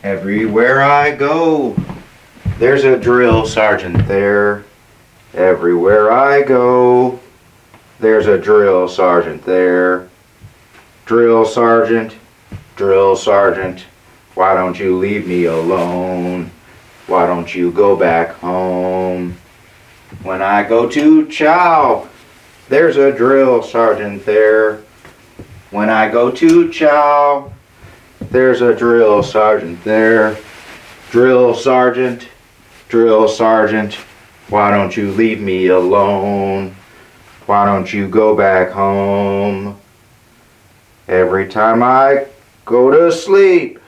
Everywhere I go, there's a drill sergeant there. Everywhere I go, there's a drill sergeant there. Drill sergeant, why don't you leave me alone? Why don't you go back home? When I go to chow, there's a drill sergeant there. When I go to chow, there's a drill sergeant there. Drill sergeant, why don't you leave me alone? Why don't you go back home? Every time I go to sleep,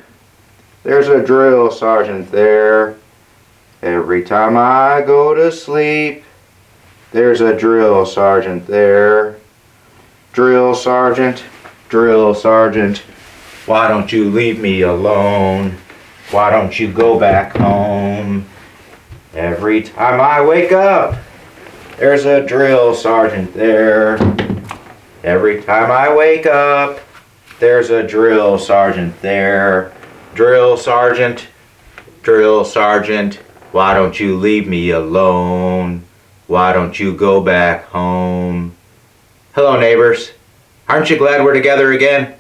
there's a drill sergeant there. Every time I go to sleep, there's a drill sergeant there. Drill sergeant, why don't you leave me alone? Why don't you go back home? Every time I wake up, there's a drill sergeant there. Every time I wake up, there's a drill sergeant there. Drill sergeant, why don't you leave me alone? Why don't you go back home? Hello, neighbors. Aren't you glad we're together again?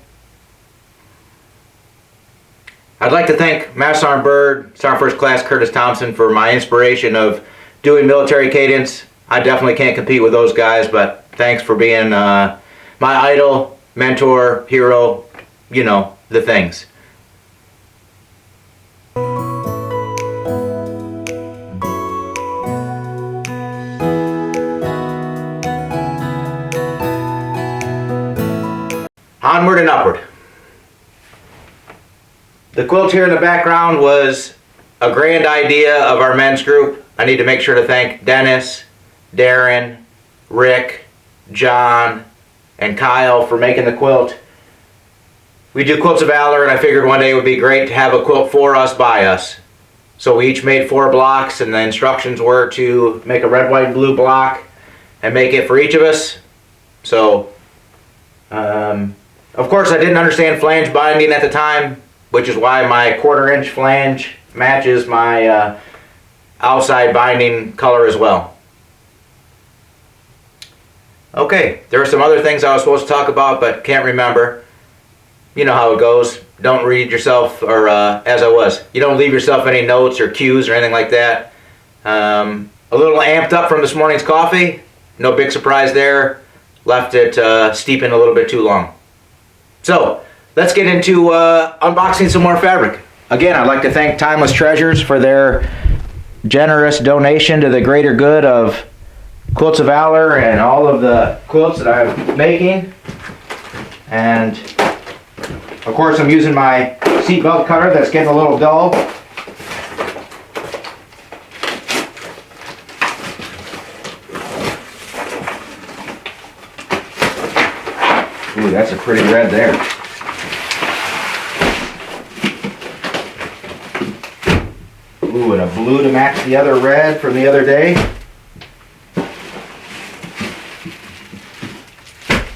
I'd like to thank Master Sergeant Byrd, Sergeant First Class Curtis Thompson for my inspiration of doing military cadence. I definitely can't compete with those guys, but thanks for being my idol, mentor, hero, you know, the things. Onward and upward. The quilt here in the background was a grand idea of our men's group. I need to make sure to thank Dennis, Darren, Rick, John, and Kyle for making the quilt. We do Quilts of Valor, and I figured one day it would be great to have a quilt for us by us. So we each made 4 blocks, and the instructions were to make a red, white, and blue block and make it for each of us. So, of course, I didn't understand flange binding at the time, which is why my 1/4" flange matches my outside binding color as well. Okay, there are some other things I was supposed to talk about but can't remember. You know how it goes. Don't read yourself, or as I was, you don't leave yourself any notes or cues or anything like that. A little amped up from this morning's coffee. No big surprise there. Left it steeping a little bit too long. So, let's get into unboxing some more fabric. Again, I'd like to thank Timeless Treasures for their generous donation to the greater good of Quilts of Valor and all of the quilts that I'm making. And, of course, I'm using my seatbelt cutter that's getting a little dull. Ooh, that's a pretty red there. Ooh, and a blue to match the other red from the other day.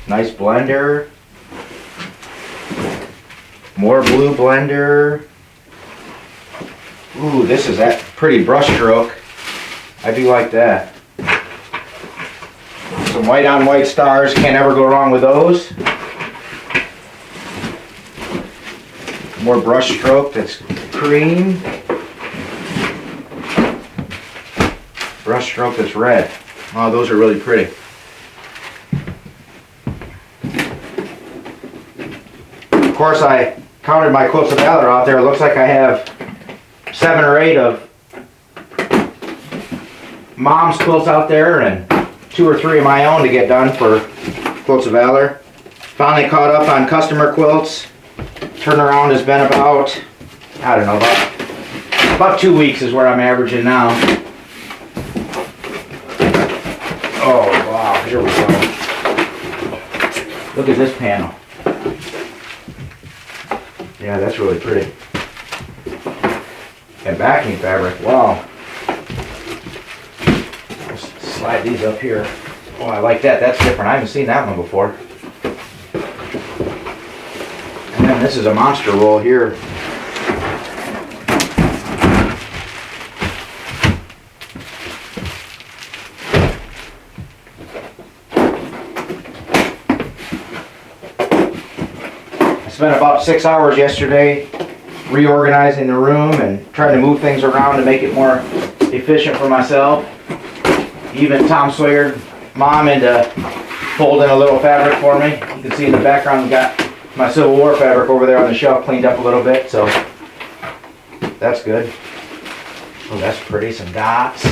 Nice blender. More blue blender. Ooh, this is that pretty brush stroke. I do like that. Some white on white stars, can't ever go wrong with those. More brush stroke that's cream. Brush stroke that's red. Oh, those are really pretty. Of course, I counted my Quilts of Valor out there. It looks like I have 7 or 8 of Mom's quilts out there and 2 or 3 of my own to get done for Quilts of Valor. Finally caught up on customer quilts. Turnaround has been about, I don't know, about 2 weeks is where I'm averaging now. Oh, wow, here we go. Look at this panel. Yeah, that's really pretty. And backing fabric, wow. Let's slide these up here. Oh, I like that. That's different. I haven't seen that one before. And then this is a monster roll here. I spent about 6 hours yesterday reorganizing the room and trying to move things around to make it more efficient for myself. Even Tom Sawyer, Mom, into folding a little fabric for me. You can see in the background we got my Civil War fabric over there on the shelf cleaned up a little bit, so that's good. Oh, that's pretty. Some dots.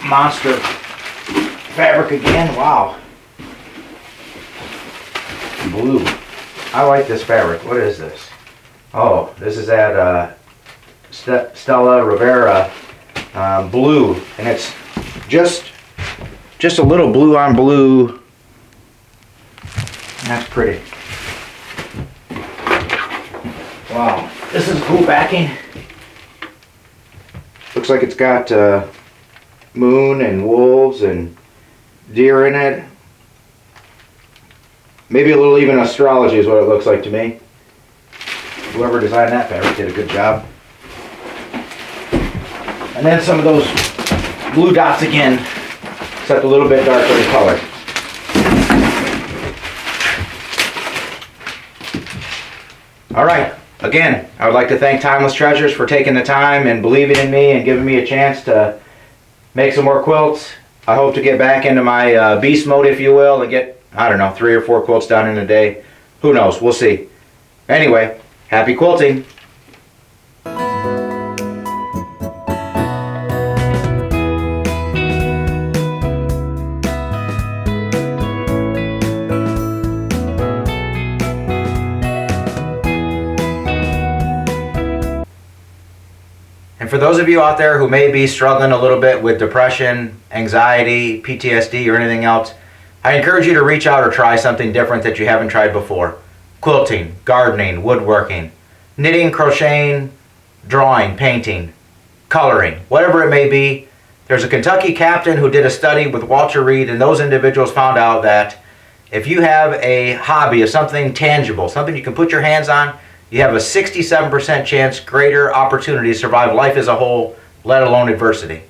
Monster fabric again. Wow. Blue. I like this fabric. What is this? Oh, this is that Stella Rivera blue, and it's just a little blue on blue. That's pretty. Wow, this is cool backing. Looks like it's got moon and wolves and deer in it. Maybe a little even astrology is what it looks like to me. Whoever designed that fabric did a good job. And then some of those blue dots again, except a little bit darker in color. All right, again, I would like to thank Timeless Treasures for taking the time and believing in me and giving me a chance to make some more quilts. I hope to get back into my beast mode, if you will, and get, I don't know, 3 or 4 quilts done in a day. Who knows? We'll see. Anyway, happy quilting. And for those of you out there who may be struggling a little bit with depression, anxiety, PTSD, or anything else, I encourage you to reach out or try something different that you haven't tried before. Quilting, gardening, woodworking, knitting, crocheting, drawing, painting, coloring, whatever it may be. There's a Kentucky captain who did a study with Walter Reed, and those individuals found out that if you have a hobby of something tangible, something you can put your hands on, you have a 67% chance greater opportunity to survive life as a whole, let alone adversity.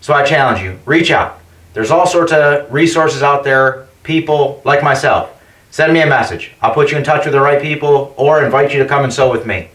So I challenge you, reach out. There's all sorts of resources out there, people like myself. Send me a message. I'll put you in touch with the right people or invite you to come and sew with me.